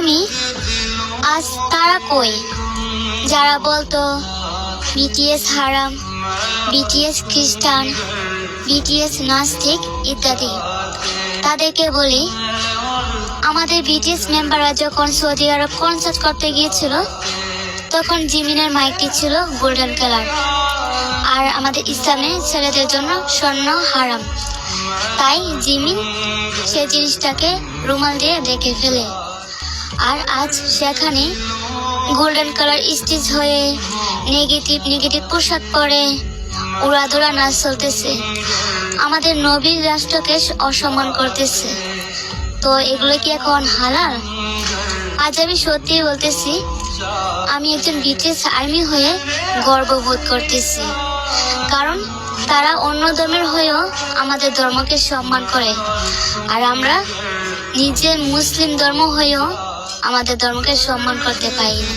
প্রেমী আজ তারা কই? যারা বলতো বিটিএস হারাম, বিটিএস খ্রিস্টান, বিটিএস নাস্তিক ইত্যাদি, তাদেরকে বলি, আমাদের বিটিএস মেম্বাররা যখন সৌদি আরব কনসার্ট করতে গিয়েছিল তখন জিমিনের মাইকটি ছিল গোল্ডেন কালার, আর আমাদের ইসলামে ছেলেদের জন্য স্বর্ণ হারাম। তাই জিমিন সে জিনিসটাকে রুমাল দিয়ে ঢেকে ফেলে, আর আজ সেখানে গোল্ডেন কালার স্টিচ হয়ে নেগেটিভ পোশাক পরে উড়াধুরা নাচ চলতেছে, আমাদের নবীর রাষ্ট্রকে অসম্মান করতেছে। তো এগুলো কি এখন হালাল? আজ আমি সত্যি বলতেছি, আমি একজন বিটিএস আর্মি হয়ে গর্ববোধ করতেছি, কারণ তারা অন্য ধর্মের হয়েও আমাদের ধর্মকে সম্মান করে, আর আমরা নিজে মুসলিম ধর্ম হয়েও আমাদের ধর্মকে সম্মান করতে পারি না।